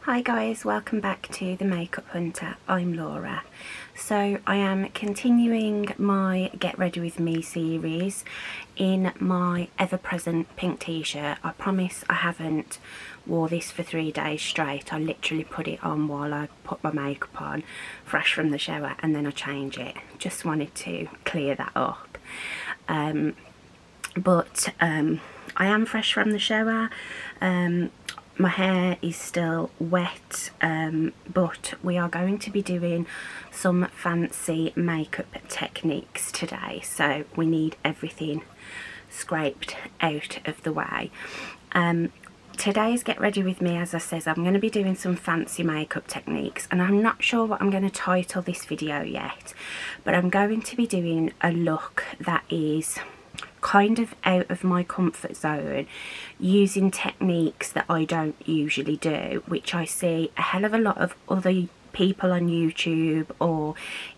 Hi guys, welcome back to The Makeup Hunter. I'm Laura. So I am continuing my Get Ready With Me series in my ever-present pink t-shirt. I promise I haven't wore this for 3 days straight. I literally put it on while I put my makeup on, fresh from the shower, and then I change it. Just wanted to clear that up. But I am fresh from the shower. My hair is still wet, but we are going to be doing some fancy makeup techniques today, so we need everything scraped out of the way. Today's Get Ready With Me, as I says, I'm going to be doing some fancy makeup techniques, and I'm not sure what I'm going to title this video yet, but I'm going to be doing a look that is kind of out of my comfort zone, using techniques that I don't usually do, which I see a hell of a lot of other people on YouTube or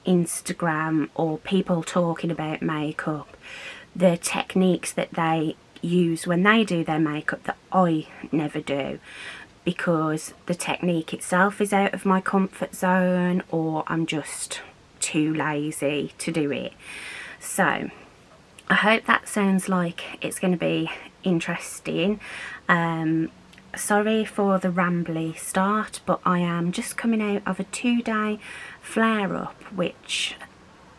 Instagram, or people talking about makeup, the techniques that they use when they do their makeup that I never do, because the technique itself is out of my comfort zone, or I'm just too lazy to do it. So I hope that sounds like it's going to be interesting. Sorry for the rambly start, but I am just coming out of a 2-day flare-up, which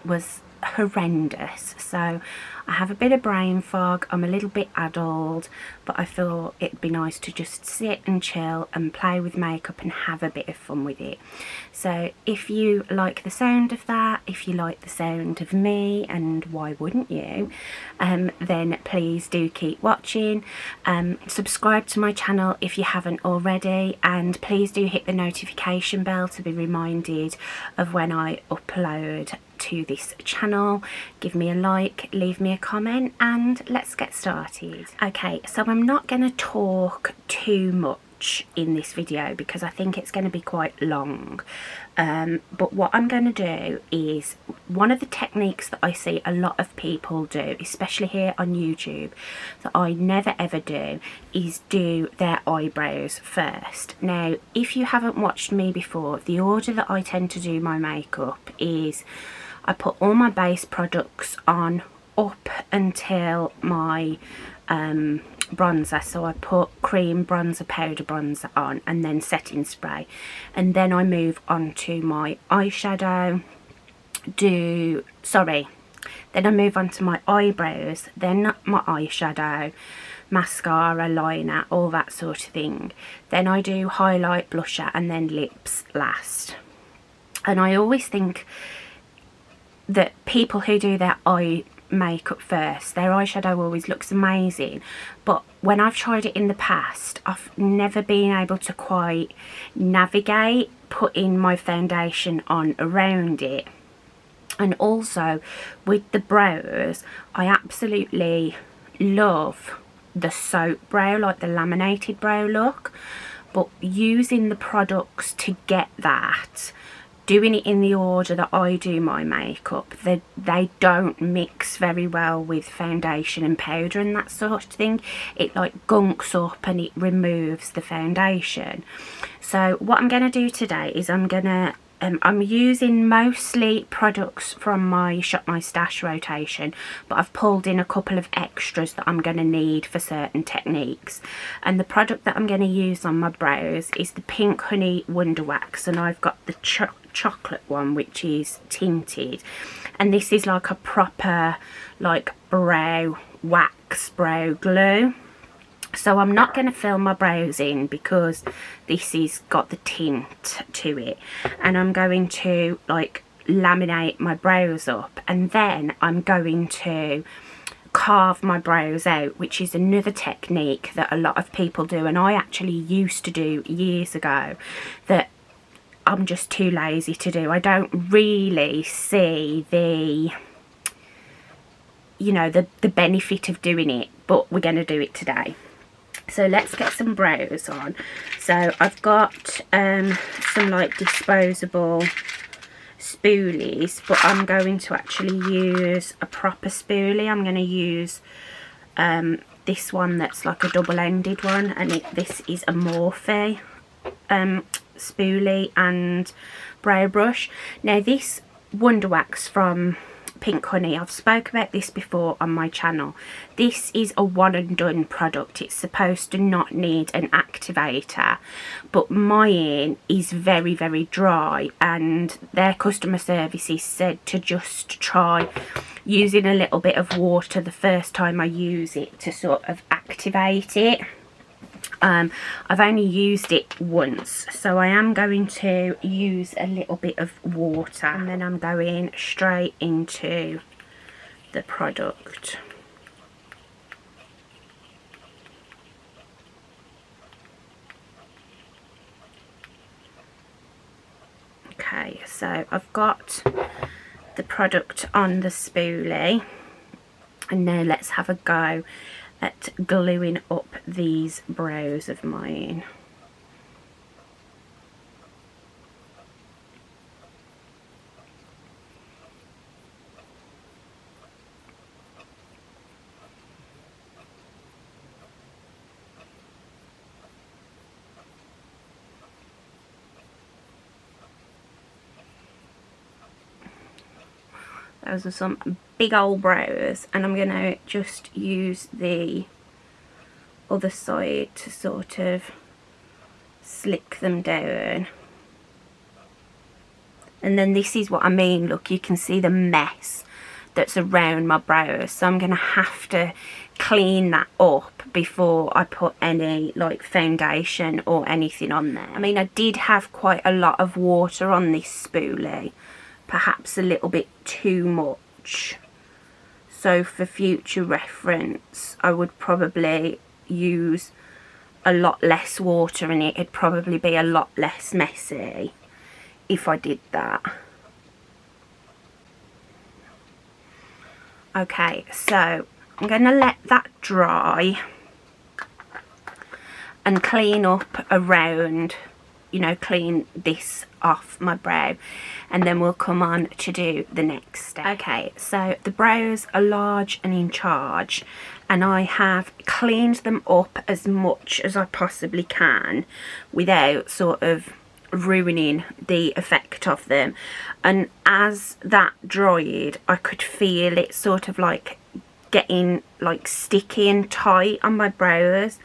was horrendous. So I have a bit of brain fog, I'm a little bit addled, but I thought it'd be nice to just sit and chill and play with makeup and have a bit of fun with it. So if you like the sound of that, if you like the sound of me, and why wouldn't you, then please do keep watching. Subscribe to my channel if you haven't already, and please do hit the notification bell to be reminded of when I upload to this channel. Give me a like, leave me a comment, and let's get started. Okay, so I'm not going to talk too much in this video because I think it's going to be quite long, but what I'm going to do is one of the techniques that I see a lot of people do, especially here on YouTube, that I never ever do, is do their eyebrows first. Now, if you haven't watched me before, the order that I tend to do my makeup is I put all my base products on up until my bronzer. So I put cream, bronzer, powder bronzer on, and then setting spray, and then I move on to my eyeshadow. Then I move on to my eyebrows, then my eyeshadow, mascara, liner, all that sort of thing. Then I do highlight, blusher, and then lips last. And I always think that people who do their eye makeup first, their eyeshadow always looks amazing, but when I've tried it in the past, I've never been able to quite navigate putting my foundation on around it. And also with the brows, I absolutely love the soap brow, like the laminated brow look, but using the products to get that, doing it in the order that I do my makeup, they don't mix very well with foundation and powder and that sort of thing. It like gunks up and it removes the foundation. So what I'm going to do today is I'm using mostly products from my Shop My Stash rotation, but I've pulled in a couple of extras that I'm going to need for certain techniques. And the product that I'm going to use on my brows is the Pink Honey Wonder Wax, and I've got the chocolate one, which is tinted, and this is like a proper like brow wax, brow glue. So I'm not going to fill my brows in because this is got the tint to it, and I'm going to like laminate my brows up, and then I'm going to carve my brows out, which is another technique that a lot of people do, and I actually used to do years ago, that I'm just too lazy to do. I don't really see the, you know, the benefit of doing it, but we're going to do it today. So let's get some brows on. So I've got some like disposable spoolies, but I'm going to actually use a proper spoolie. I'm going to use this one that's like a double-ended one, and this is a Morphe spoolie and brow brush. Now this Wonder Wax from Pink Honey, I've spoke about this before on my channel. This is a one and done product. It's supposed to not need an activator, but mine is very, very dry, and their customer services said to just try using a little bit of water the first time I use it to sort of activate it. I've only used it once, so I am going to use a little bit of water, and then I'm going straight into the product. Okay, so I've got the product on the spoolie, and now let's have a go at gluing up these brows of mine. Those are some big old brows, and I'm going to just use the other side to sort of slick them down. And then this is what I mean, look, you can see the mess that's around my brows, so I'm going to have to clean that up before I put any like foundation or anything on there. I mean, I did have quite a lot of water on this spoolie, perhaps a little bit too much, so for future reference I would probably use a lot less water, and it'd probably be a lot less messy if I did that. Okay, so I'm going to let that dry and clean up around, you know, clean this off my brow, and then we'll come on to do the next step. Okay, so the brows are large and in charge, and I have cleaned them up as much as I possibly can without sort of ruining the effect of them. And as that dried, I could feel it sort of like getting like sticky and tight on my brows,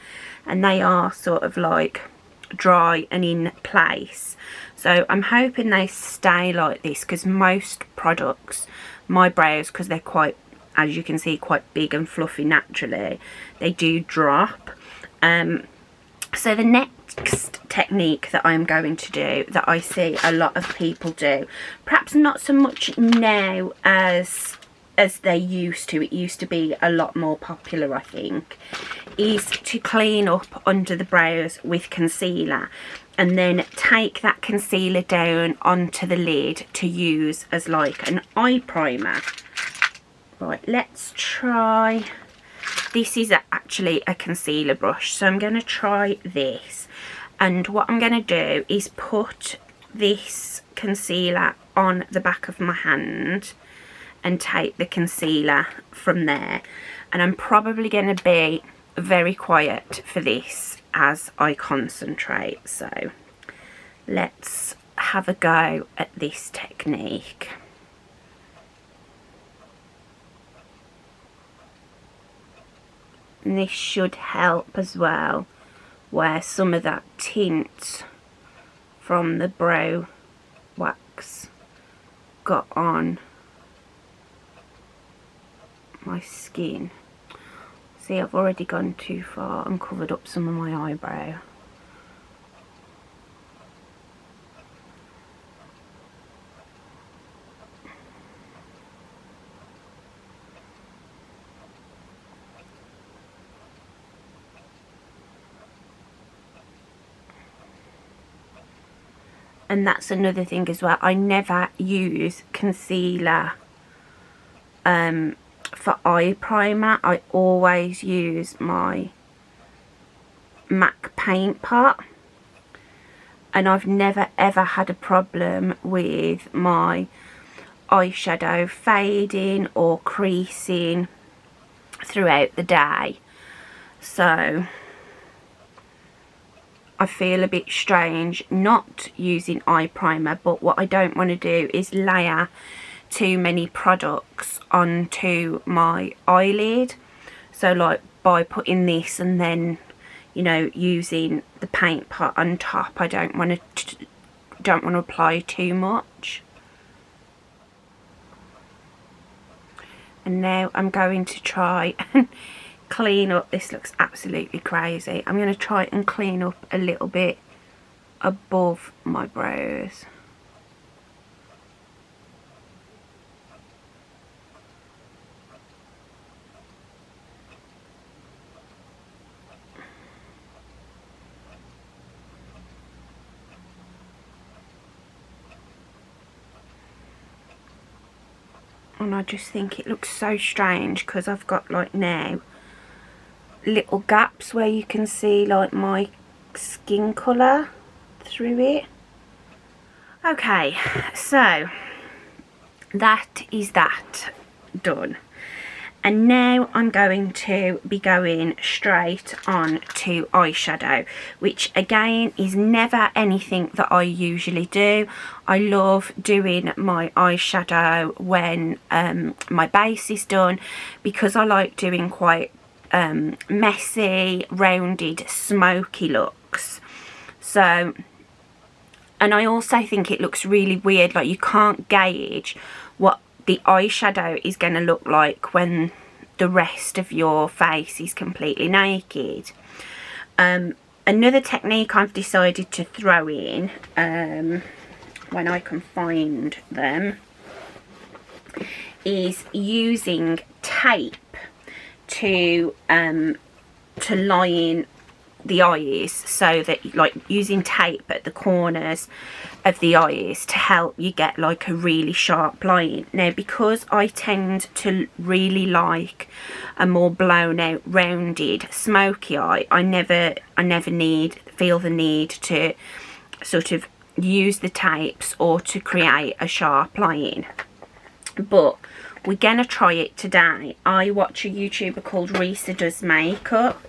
and they are sort of like dry and in place. So I'm hoping they stay like this, because most products, my brows, because they're quite, as you can see, quite big and fluffy naturally, they do drop. So the next technique that I'm going to do, that I see a lot of people do, perhaps not so much now as they used to, it used to be a lot more popular I think, is to clean up under the brows with concealer, and then take that concealer down onto the lid to use as like an eye primer. Right, let's try, this is actually a concealer brush, so I'm going to try this, and what I'm going to do is put this concealer on the back of my hand and take the concealer from there, and I'm probably going to be very quiet for this as I concentrate, so let's have a go at this technique. And this should help as well, where some of that tint from the brow wax got on my skin. See, I've already gone too far and covered up some of my eyebrow. And that's another thing as well, I never use concealer for eye primer. I always use my MAC paint pot, and I've never ever had a problem with my eyeshadow fading or creasing throughout the day. So I feel a bit strange not using eye primer, but what I don't want to do is layer too many products onto my eyelid. So like by putting this and then, you know, using the paint pot on top, I don't want to apply too much. And now I'm going to try and clean up. This looks absolutely crazy. I'm going to try and clean up a little bit above my brows. And I just think it looks so strange because I've got like now little gaps where you can see like my skin colour through it. Okay, so that is that done. And now I'm going to be going straight on to eyeshadow, which again is never anything that I usually do. I love doing my eyeshadow when my base is done, because I like doing quite messy, rounded, smoky looks. So, and I also think it looks really weird, like you can't gauge what the eyeshadow is going to look like when the rest of your face is completely naked. Another technique I've decided to throw in when I can find them is using tape to line the eyes, so that like using tape at the corners of the eyes to help you get like a really sharp line. Now because I tend to really like a more blown out, rounded, smoky eye, I never feel the need to sort of use the tapes or to create a sharp line. But we're gonna try it today. I watch a YouTuber called Risa Does Makeup,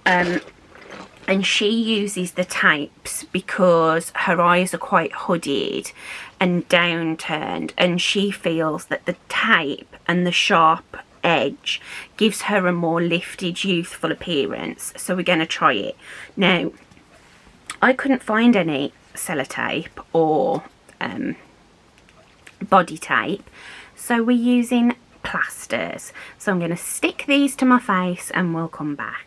and she uses the tapes because her eyes are quite hooded and downturned, and she feels that the tape and the sharp edge gives her a more lifted, youthful appearance. So we're going to try it. Now, I couldn't find any sellotape or body tape, so we're using plasters. So I'm going to stick these to my face and we'll come back.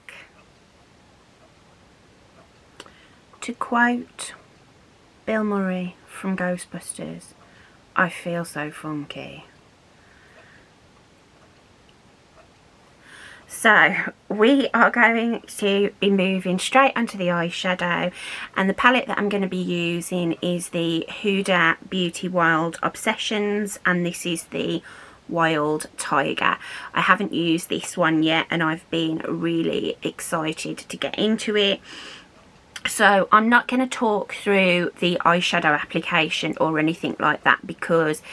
To quote Bill Murray from Ghostbusters, I feel so funky. So we are going to be moving straight onto the eyeshadow, and the palette that I'm going to be using is the Huda Beauty Wild Obsessions, and this is the Wild Tiger. I haven't used this one yet and I've been really excited to get into it. So I'm not going to talk through the eyeshadow application or anything like that, because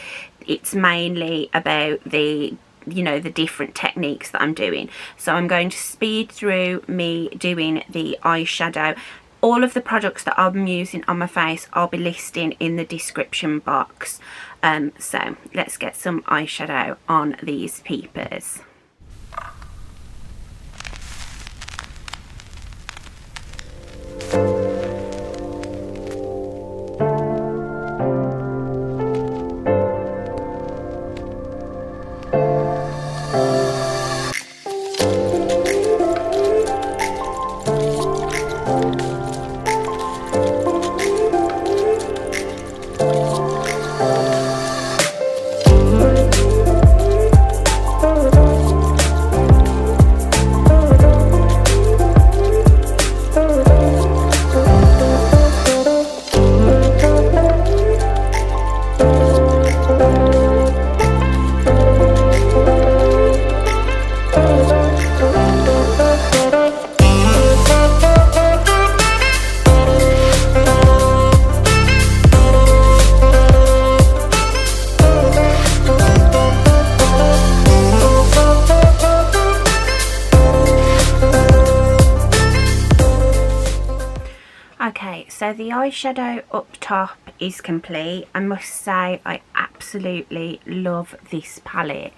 it's mainly about the, you know, the different techniques that I'm doing. So I'm going to speed through me doing the eyeshadow. All of the products that I'm using on my face I'll be listing in the description box. So let's get some eyeshadow on these peepers. Okay, so the eyeshadow up top is complete. I must say I absolutely love this palette.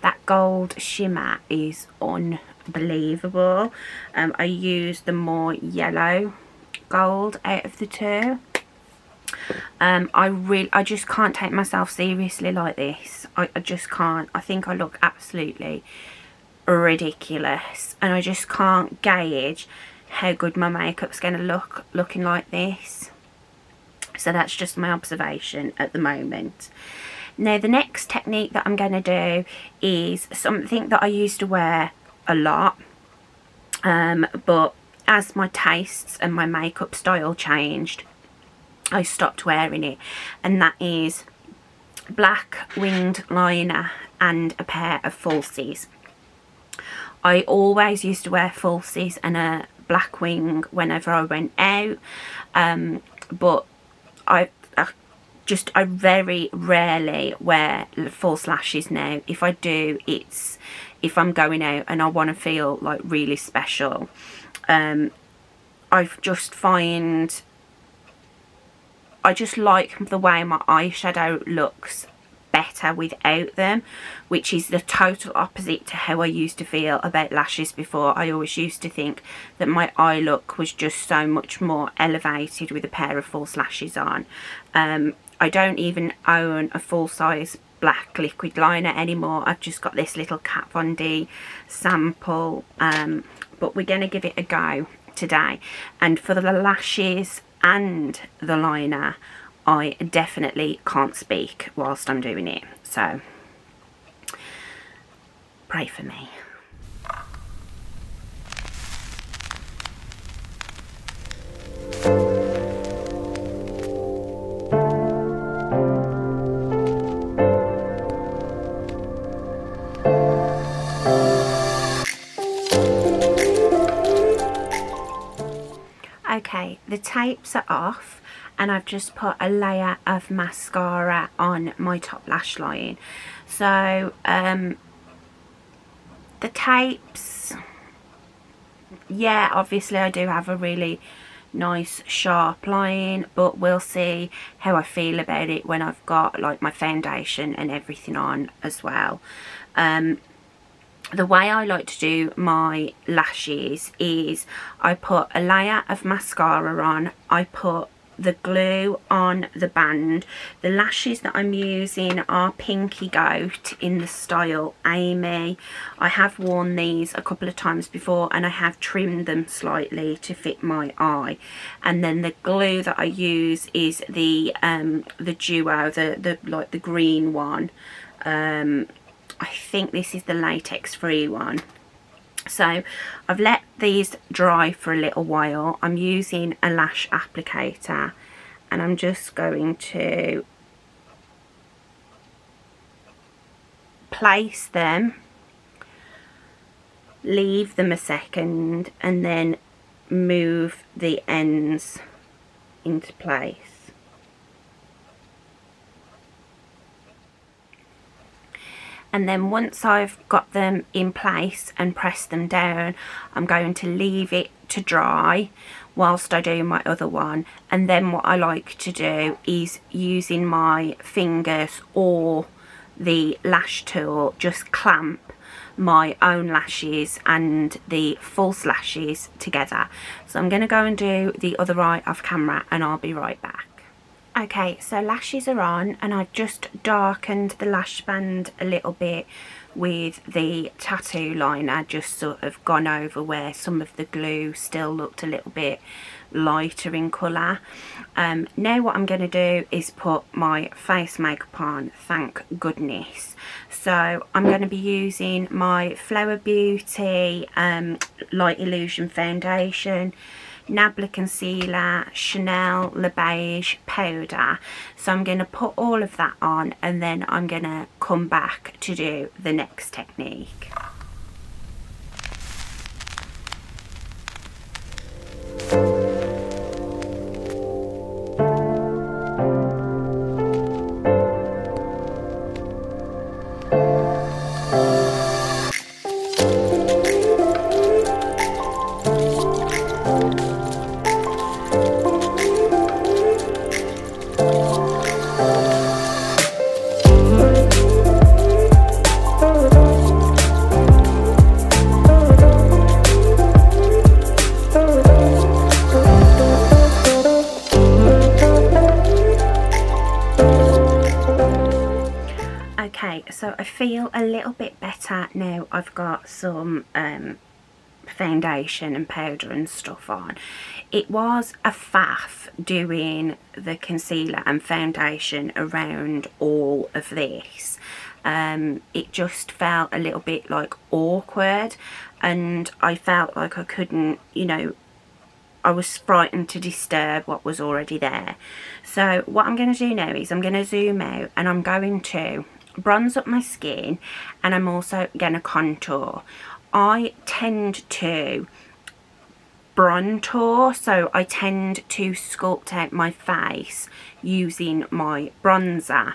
That gold shimmer is unbelievable. I use the more yellow gold out of the two. I just can't take myself seriously like this. I just can't. I think I look absolutely ridiculous, and I just can't gauge how good my makeup's going to look looking like this. So that's just my observation at the moment. Now the next technique that I'm going to do is something that I used to wear a lot, but as my tastes and my makeup style changed, I stopped wearing it, and that is black winged liner and a pair of falsies. I always used to wear falsies and a black wing whenever I went out, but I very rarely wear false lashes now. If I do, it's if I'm going out and I want to feel like really special. I just like the way my eyeshadow looks better without them, which is the total opposite to how I used to feel about lashes before. I always used to think that my eye look was just so much more elevated with a pair of false lashes on. I don't even own a full-size black liquid liner anymore. I've just got this little Kat Von D sample, but we're going to give it a go today. And for the lashes and the liner, I definitely can't speak whilst I'm doing it, so pray for me. Okay, the tapes are off, and I've just put a layer of mascara on my top lash line. So the tapes, yeah, obviously I do have a really nice sharp line, but we'll see how I feel about it when I've got like my foundation and everything on as well. The way I like to do my lashes is I put a layer of mascara on, I put the glue on the band. The lashes that I'm using are Pinky Goat in the style Amy. I have worn these a couple of times before, and I have trimmed them slightly to fit my eye. And then the glue that I use is the duo, the green one. I think this is the latex free one. So I've let these dry for a little while. I'm using a lash applicator, and I'm just going to place them, leave them a second, and then move the ends into place. And then once I've got them in place and pressed them down, I'm going to leave it to dry whilst I do my other one. And then what I like to do is, using my fingers or the lash tool, just clamp my own lashes and the false lashes together. So I'm going to go and do the other eye off camera, and I'll be right back. Okay, so lashes are on, and I've just darkened the lash band a little bit with the tattoo liner, just sort of gone over where some of the glue still looked a little bit lighter in colour. Now what I'm going to do is put my face makeup on, thank goodness. So I'm going to be using my Flower Beauty Light Illusion foundation, Nabla concealer, Chanel Le Beige powder. So I'm going to put all of that on, and then I'm going to come back to do the next technique. So I feel a little bit better now I've got some foundation and powder and stuff on. It was a faff doing the concealer and foundation around all of this. It just felt a little bit like awkward, and I felt like I couldn't, you know, I was frightened to disturb what was already there. So what I'm going to do now is I'm going to zoom out and I'm going to bronze up my skin, and I'm also going to contour. I tend to bronzer, so I tend to sculpt out my face using my bronzer,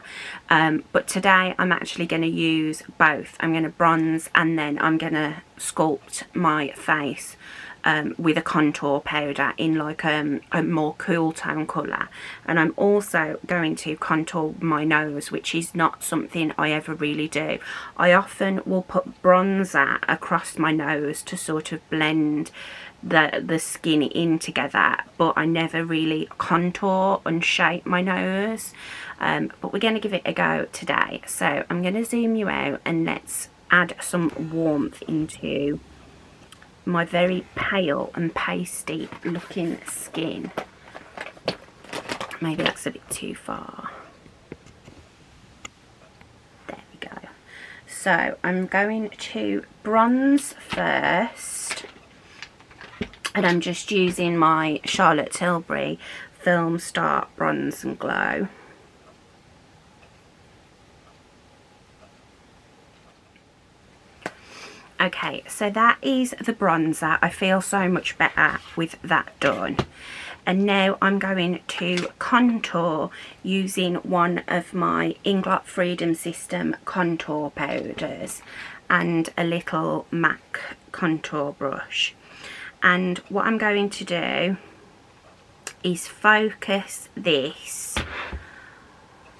but today I'm actually going to use both. I'm going to bronze and then I'm going to sculpt my face with a contour powder in like a more cool tone colour. And I'm also going to contour my nose, which is not something I ever really do. I often will put bronzer across my nose to sort of blend the skin in together, but I never really contour and shape my nose. But we're going to give it a go today. So I'm going to zoom you out and let's add some warmth into my very pale and pasty looking skin. Maybe that's a bit too far. There we go. So I'm going to bronze first, and I'm just using my Charlotte Tilbury Filmstar Bronze and Glow. Okay, so that is the bronzer. I feel so much better with that done. And now I'm going to contour using one of my Inglot Freedom System contour powders and a little MAC contour brush. And what I'm going to do is focus this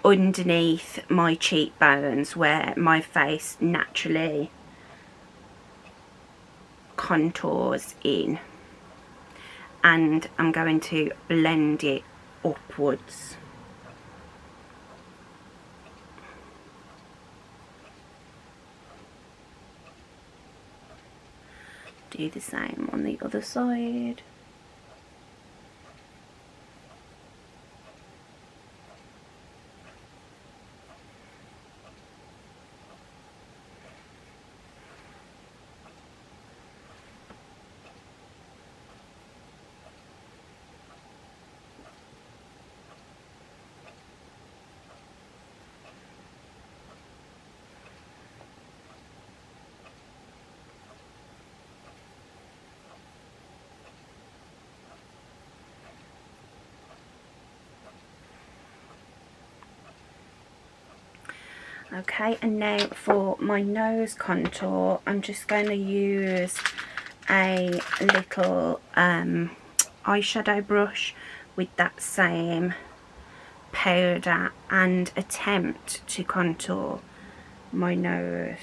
underneath my cheekbones where my face naturally contours in, and I'm going to blend it upwards. Do the same on the other side. Okay, and now for my nose contour, I'm just going to use a little eyeshadow brush with that same powder and attempt to contour my nose.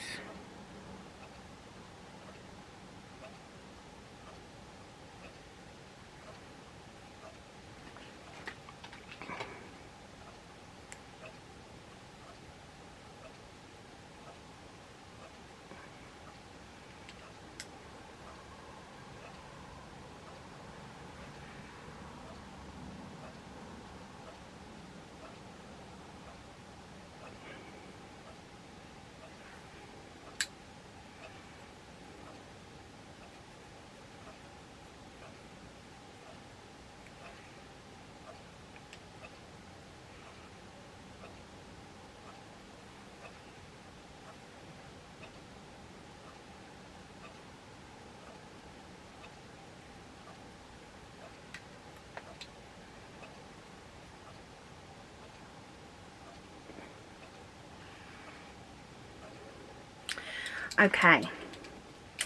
Okay,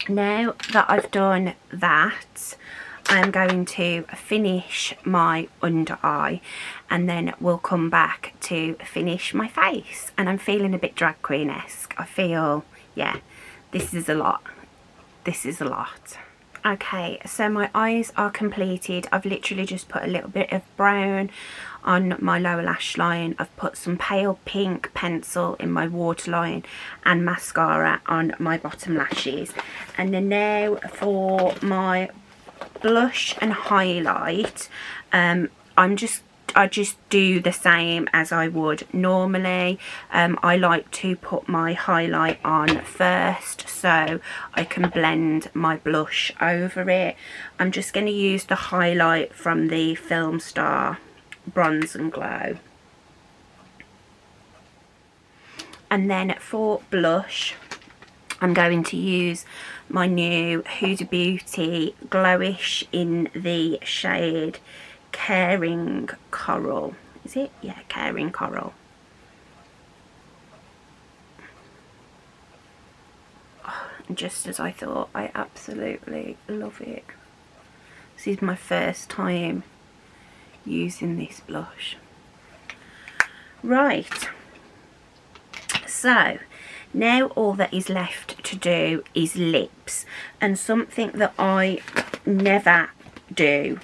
now that I've done that, I'm going to finish my under eye, and then we'll come back to finish my face. And I'm feeling a bit drag queen-esque. I feel, yeah, this is a lot. This is a lot. Okay, so my eyes are completed. I've literally just put a little bit of brown on my lower lash line. I've put some pale pink pencil in my waterline and mascara on my bottom lashes. And then now for my blush and highlight, I just do the same as I would normally. I like to put my highlight on first so I can blend my blush over it. I'm just going to use the highlight from the Filmstar Bronze and Glow. And then for blush, I'm going to use my new Huda Beauty Glowish in the shade Caring Coral. Is it? Yeah, Caring Coral. Oh, just as I thought, I absolutely love it. This is my first time using this blush. Right, so now all that is left to do is lips, and something that I never do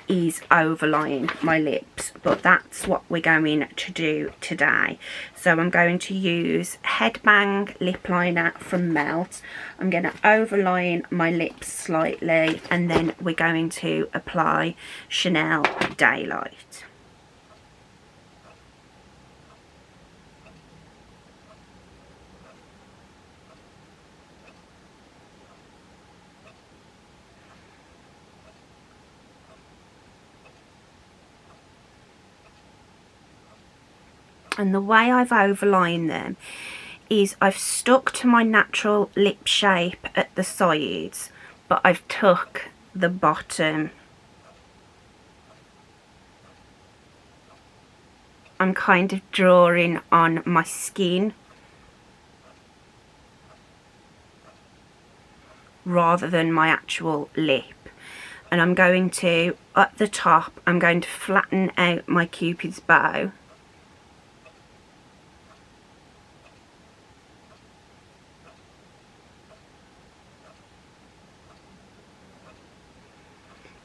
is overline my lips, but that's what we're going to do today. So I'm going to use Headbang lip liner from Melt. I'm going to overline my lips slightly, and then we're going to apply Chanel Daylight. And the way I've overlined them is I've stuck to my natural lip shape at the sides, but I've took the bottom. I'm kind of drawing on my skin rather than my actual lip. And I'm going to, at the top, I'm going to flatten out my Cupid's bow.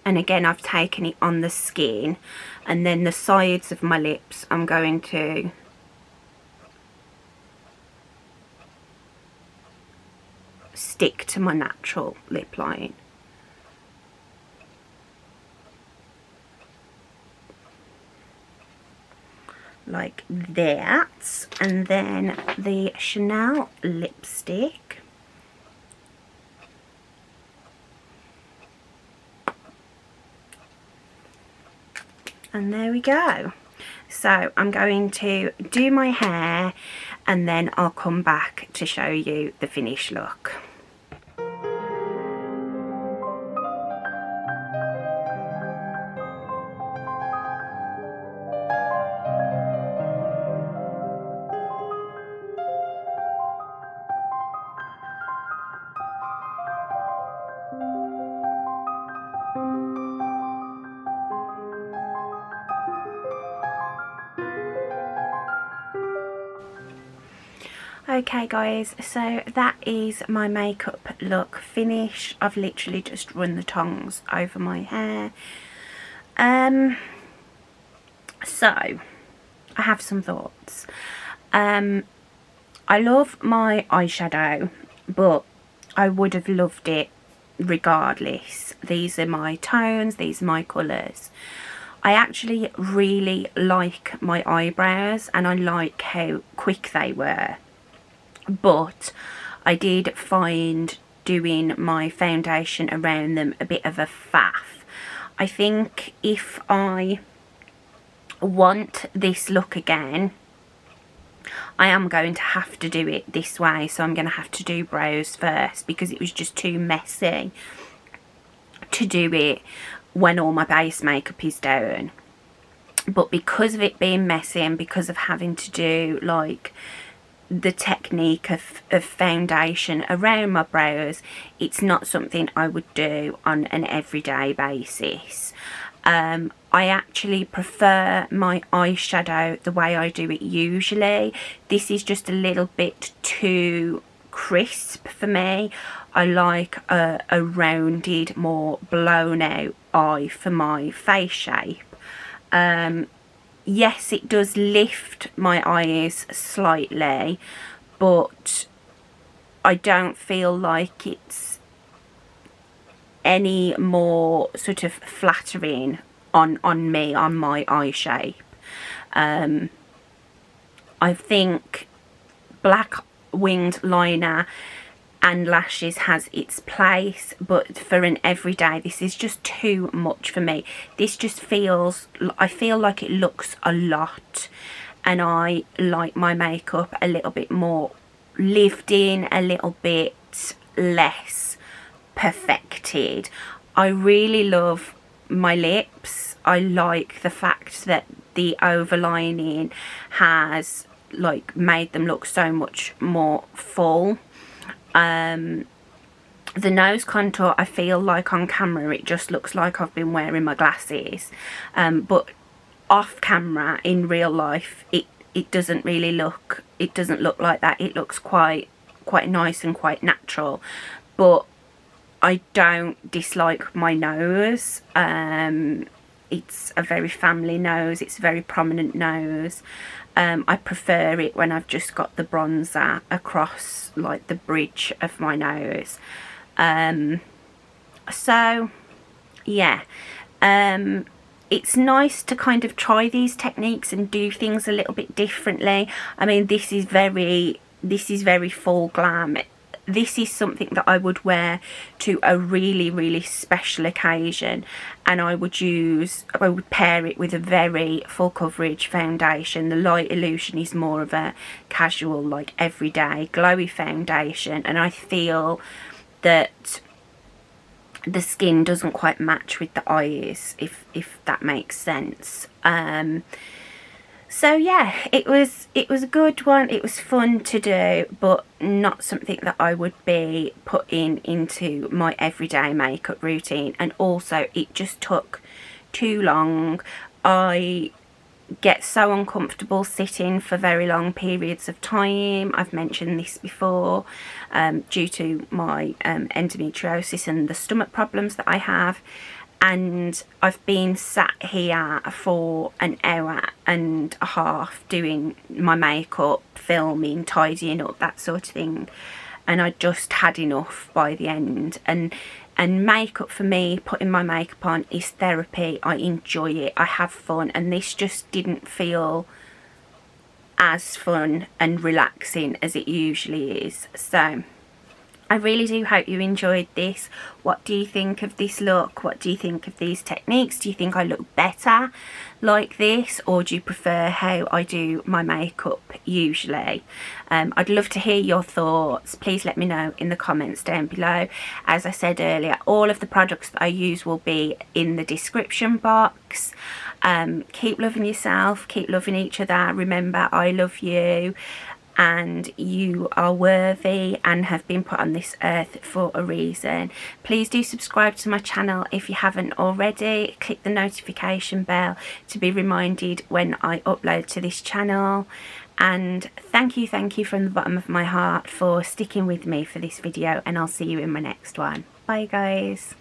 And again, I've taken it on the skin, and then the sides of my lips I'm going to stick to my natural lip line. Like that. And then the Chanel lipstick. And there we go. So I'm going to do my hair, and then I'll come back to show you the finished look. Okay guys, so that is my makeup look finished. I've literally just run the tongs over my hair. So I have some thoughts. I love my eyeshadow, but I would have loved it regardless. These are my tones, these are my colours. I actually really like my eyebrows, and I like how quick they were. But I did find doing my foundation around them a bit of a faff. I think if I want this look again, I am going to have to do it this way. So I'm going to have to do brows first, because it was just too messy to do it when all my base makeup is down. But because of it being messy, and because of having to do like the technique of foundation around my brows, it's not something I would do on an everyday basis. I actually prefer my eyeshadow the way I do it usually. This is just a little bit too crisp for me. I like a rounded, more blown out eye for my face shape. Yes, it does lift my eyes slightly, but I don't feel like it's any more sort of flattering on me, on my eye shape. I think black winged liner and lashes has its place, but for an everyday, this is just too much for me. This just feels, I feel like it looks a lot, and I like my makeup a little bit more lived in, a little bit less perfected. I really love my lips. I like the fact that the overlining has like made them look so much more full. The nose contour, I feel like on camera it just looks like I've been wearing my glasses, but off camera in real life it doesn't really look, it doesn't look like that. It looks quite nice and quite natural, but I don't dislike my nose. It's a very family nose, it's a very prominent nose. I prefer it when I've just got the bronzer across like the bridge of my nose. So yeah, it's nice to kind of try these techniques and do things a little bit differently. I mean, this is very full glam. This is something that I would wear to a really special occasion, and I would pair it with a very full coverage foundation. The Light Illusion is more of a casual, like everyday glowy foundation, and I feel that the skin doesn't quite match with the eyes, if that makes sense. So yeah, it was a good one. It was fun to do, but not something that I would be putting into my everyday makeup routine. And also it just took too long. I get so uncomfortable sitting for very long periods of time. I've mentioned this before, due to my endometriosis and the stomach problems that I have. And I've been sat here for an hour and a half doing my makeup, filming, tidying up, that sort of thing, and I just had enough by the end. And makeup for me, putting my makeup on, is therapy. I enjoy it, I have fun, and this just didn't feel as fun and relaxing as it usually is. So I really do hope you enjoyed this. What do you think of this look? What do you think of these techniques? Do you think I look better like this, or do you prefer how I do my makeup usually? I'd love to hear your thoughts. Please let me know in the comments down below. As I said earlier, all of the products that I use will be in the description box. Keep loving yourself, keep loving each other. Remember, I love you, and you are worthy and have been put on this earth for a reason. Please do subscribe to my channel if you haven't already. Click the notification bell to be reminded when I upload to this channel. And thank you from the bottom of my heart for sticking with me for this video, and I'll see you in my next one. Bye guys.